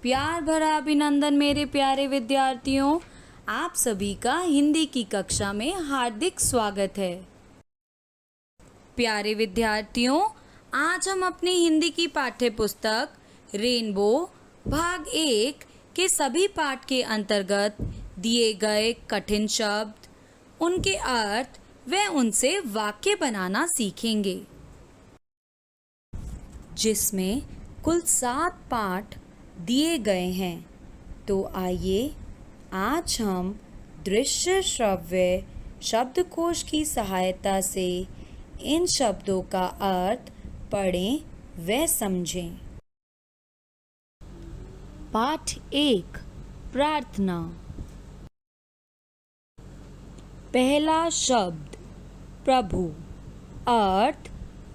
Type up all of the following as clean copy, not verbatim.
प्यार भरा अभिनंदन मेरे प्यारे विद्यार्थियों। आप सभी का हिंदी की कक्षा में हार्दिक स्वागत है। प्यारे विद्यार्थियों, आज हम अपनी हिंदी की पाठ्य पुस्तक रेनबो भाग 1 के सभी पाठ के अंतर्गत दिए गए कठिन शब्द, उनके अर्थ व उनसे वाक्य बनाना सीखेंगे, जिसमें कुल 7 पाठ दिए गए हैं। तो आइए आज हम दृश्य श्रव्य शब्दकोश की सहायता से इन शब्दों का अर्थ पढ़ें व समझें। पाठ 1 प्रार्थना। पहला शब्द प्रभु, अर्थ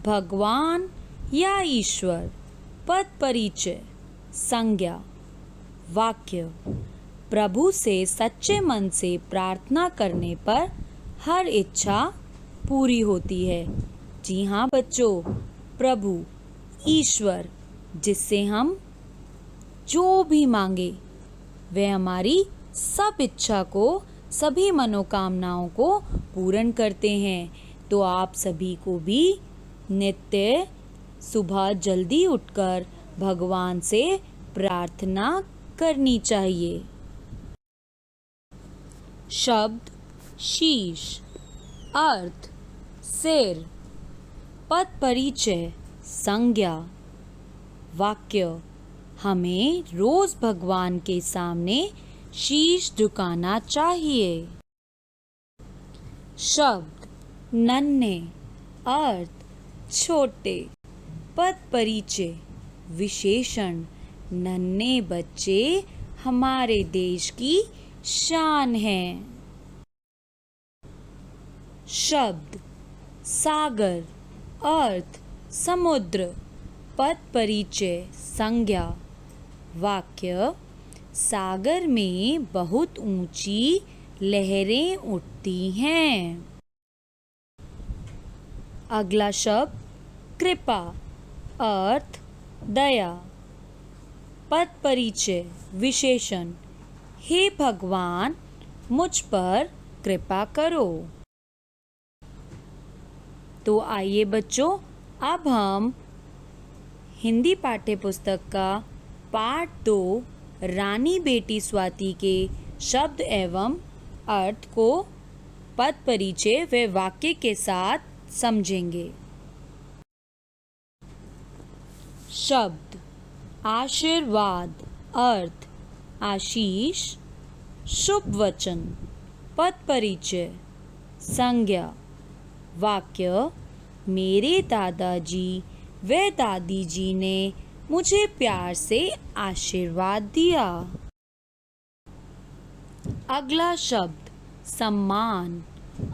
भगवान या ईश्वर। पद परिचय संज्ञा। वाक्य प्रभु से सच्चे मन से प्रार्थना करने पर हर इच्छा पूरी होती है। जी हाँ बच्चों, प्रभु ईश्वर, जिससे हम जो भी मांगे वह हमारी सब इच्छा को, सभी मनोकामनाओं को पूर्ण करते हैं। तो आप सभी को भी नित्य सुबह जल्दी उठकर भगवान से प्रार्थना करनी चाहिए। शब्द शीश, अर्थ सिर। पद परिचय संज्ञा। वाक्य हमें रोज भगवान के सामने शीश झुकाना चाहिए। शब्द नन्हे, अर्थ छोटे। पद परिचय विशेषण नन्हे बच्चे हमारे देश की शान हैं। शब्द सागर, अर्थ समुद्र। पद परिचय संज्ञा। वाक्य सागर में बहुत ऊंची लहरें उठती हैं। अगला शब्द कृपा, अर्थ दया। पद परिचय विशेषण हे भगवान मुझ पर कृपा करो। तो आइए बच्चों, अब हम हिंदी पाठ्य पुस्तक का पाठ 2 रानी बेटी स्वाति के शब्द एवं अर्थ को पद परिचय व वाक्य के साथ समझेंगे। शब्द आशीर्वाद, अर्थ आशीष शुभ वचन। पद परिचय संज्ञा। वाक्य मेरे दादाजी व दादी जी ने मुझे प्यार से आशीर्वाद दिया। अगला शब्द सम्मान,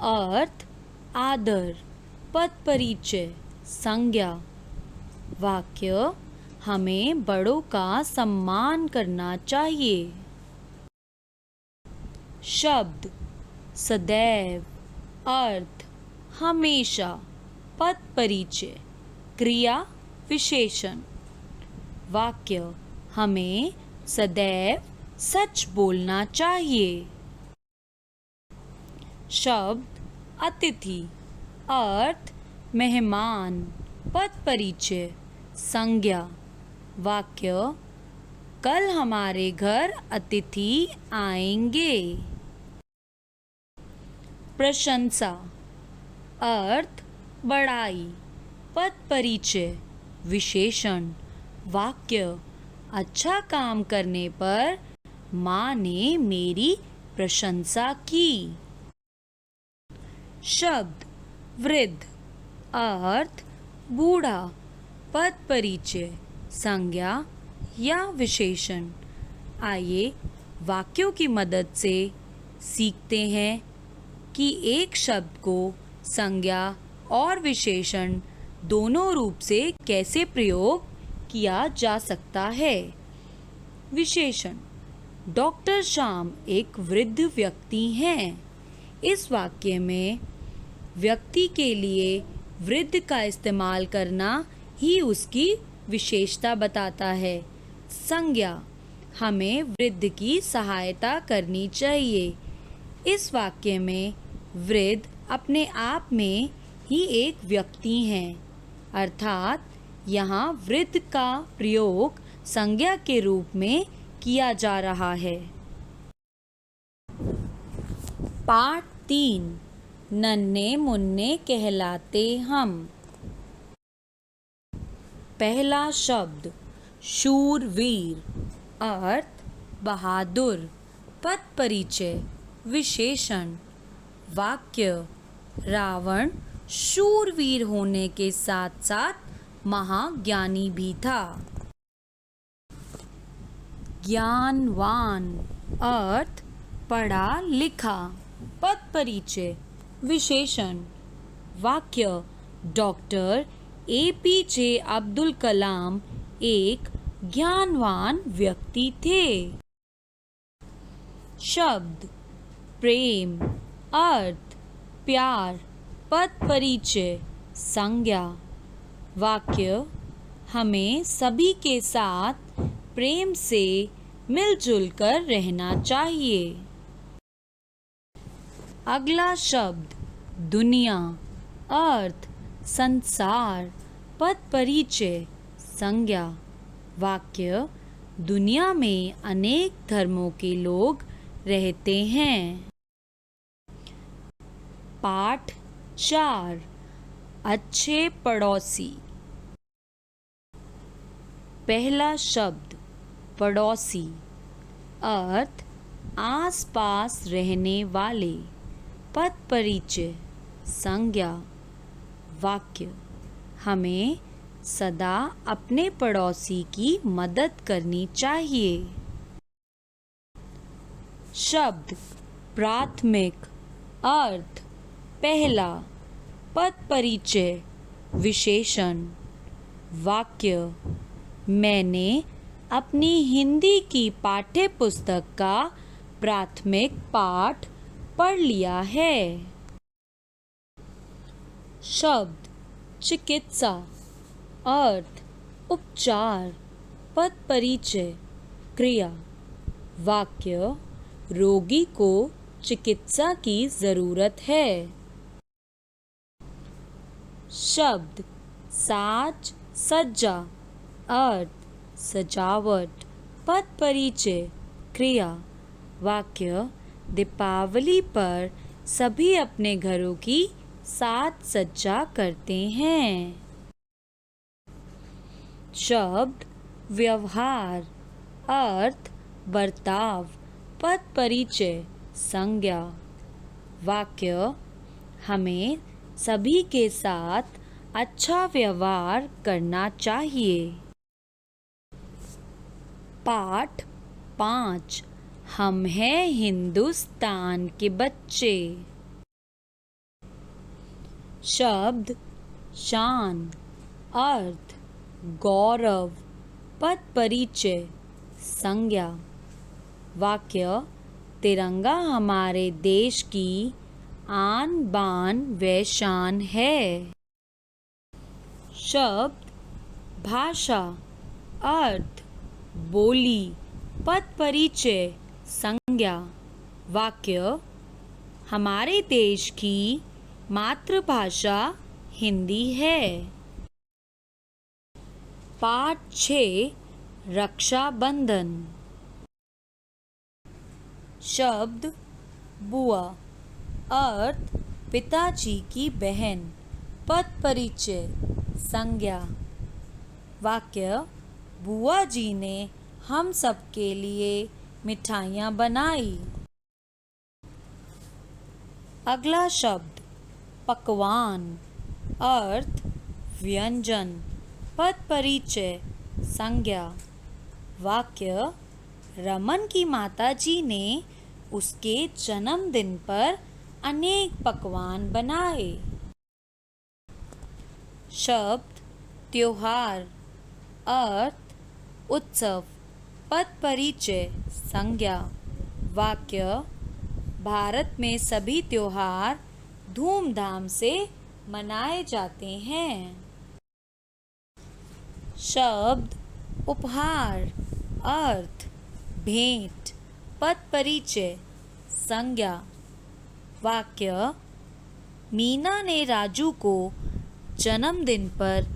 अर्थ आदर। पद परिचय संज्ञा। वाक्य हमें बड़ों का सम्मान करना चाहिए। शब्द सदैव, अर्थ हमेशा। पद परिचय क्रिया विशेषण। वाक्य हमें सदैव सच बोलना चाहिए। शब्द अतिथि, अर्थ मेहमान। पद परिचय संज्ञा। वाक्य कल हमारे घर अतिथि आएंगे। प्रशंसा, अर्थ बड़ाई। पद परिचय विशेषण। वाक्य अच्छा काम करने पर माँ ने मेरी प्रशंसा की। शब्द वृद्ध, अर्थ बूढ़ा। पद परिचय संज्ञा या विशेषण। आइए वाक्यों की मदद से सीखते हैं कि एक शब्द को संज्ञा और विशेषण दोनों रूप से कैसे प्रयोग किया जा सकता है। विशेषण डॉक्टर श्याम एक वृद्ध व्यक्ति हैं। इस वाक्य में व्यक्ति के लिए वृद्ध का इस्तेमाल करना ही उसकी विशेषता बताता है। संज्ञा हमें वृद्ध की सहायता करनी चाहिए। इस वाक्य में वृद्ध अपने आप में ही एक व्यक्ति हैं, अर्थात यहाँ वृद्ध का प्रयोग संज्ञा के रूप में किया जा रहा है। पाठ 3 नन्हे मुन्ने कहलाते हम। पहला शब्द शूरवीर, अर्थ बहादुर। पद परिचय विशेषण। वाक्य रावण शूरवीर होने के साथ साथ महाज्ञानी भी था। ज्ञानवान, अर्थ पढ़ा लिखा। पद परिचय विशेषण। वाक्य डॉक्टर APJ अब्दुल कलाम एक ज्ञानवान व्यक्ति थे। शब्द प्रेम, अर्थ प्यार। पद परिचय संज्ञा। वाक्य हमें सभी के साथ प्रेम से मिलजुल कर रहना चाहिए। अगला शब्द दुनिया, अर्थ संसार। पद परिचय संज्ञा। वाक्य दुनिया में अनेक धर्मों के लोग रहते हैं। पाठ 4 अच्छे पड़ोसी। पहला शब्द पड़ोसी, अर्थ आस पास रहने वाले। पद परिचय संज्ञा। वाक्य हमें सदा अपने पड़ोसी की मदद करनी चाहिए। शब्द प्राथमिक, अर्थ पहला। पद परिचय विशेषण। वाक्य मैंने अपनी हिंदी की पाठ्य पुस्तक का प्राथमिक पाठ पढ़ लिया है। शब्द चिकित्सा, अर्थ उपचार। पद परिचय क्रिया। वाक्य रोगी को चिकित्सा की जरूरत है। शब्द साज सज्जा, अर्थ सजावट। पद परिचय क्रिया। वाक्य दीपावली पर सभी अपने घरों की साज सज्जा करते हैं। शब्द व्यवहार, अर्थ बर्ताव। पद परिचय संज्ञा। वाक्य हमें सभी के साथ अच्छा व्यवहार करना चाहिए। पाठ 5 हम हैं हिंदुस्तान के बच्चे। शब्द शान, अर्थ गौरव। पद परिचय संज्ञा। वाक्य तिरंगा हमारे देश की आन बान व शान है। शब्द भाषा, अर्थ बोली। पद परिचय संज्ञा। वाक्य हमारे देश की मातृभाषा हिंदी है। पाठ 6 रक्षाबंधन। शब्द बुआ, अर्थ पिताजी की बहन। पद परिचय संज्ञा। वाक्य बुआ जी ने हम सब के लिए मिठाइयाँ बनाई। अगला शब्द पकवान, अर्थ व्यंजन। पद परिचय संज्ञा। वाक्य रमन की माताजी ने उसके जन्मदिन पर अनेक पकवान बनाए। शब्द त्योहार, अर्थ उत्सव। पद परिचय संज्ञा। वाक्य भारत में सभी त्योहार धूमधाम से मनाए जाते हैं। शब्द उपहार, अर्थ भेंट। पद परिचय संज्ञा। वाक्य मीना ने राजू को जन्मदिन पर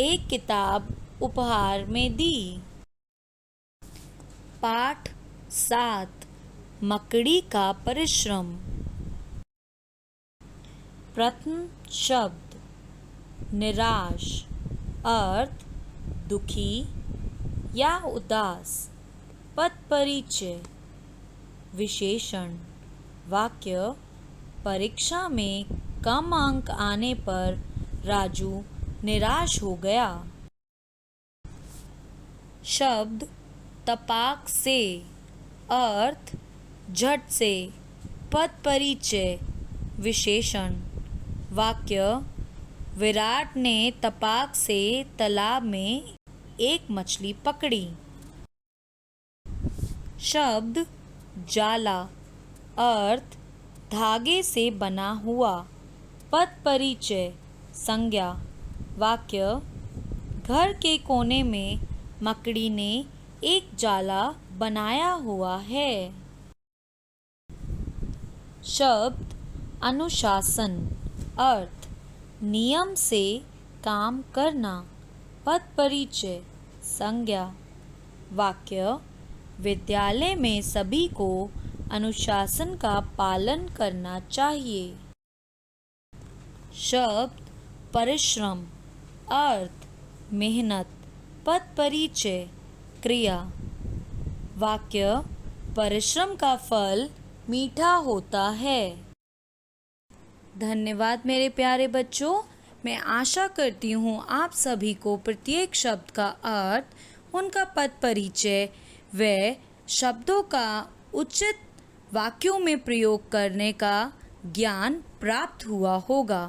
एक किताब उपहार में दी। पाठ 7 मकड़ी का परिश्रम। प्रथम शब्द निराश, अर्थ दुखी या उदास। पद परिचय विशेषण। वाक्य परीक्षा में कम अंक आने पर राजू निराश हो गया। शब्द तपाक से, अर्थ झट से। पद परिचय विशेषण। वाक्य विराट ने तपाक से तालाब में एक मछली पकड़ी। शब्द जाला, अर्थ धागे से बना हुआ। पद परिचय संज्ञा। वाक्य घर के कोने में मकड़ी ने एक जाला बनाया हुआ है। शब्द अनुशासन, अर्थ नियम से काम करना। पद परिचय संज्ञा। वाक्य विद्यालय में सभी को अनुशासन का पालन करना चाहिए। शब्द परिश्रम, अर्थ मेहनत। पद परिचय क्रिया। वाक्य परिश्रम का फल मीठा होता है। धन्यवाद मेरे प्यारे बच्चों। मैं आशा करती हूँ आप सभी को प्रत्येक शब्द का अर्थ, उनका पद परिचय व शब्दों का उचित वाक्यों में प्रयोग करने का ज्ञान प्राप्त हुआ होगा।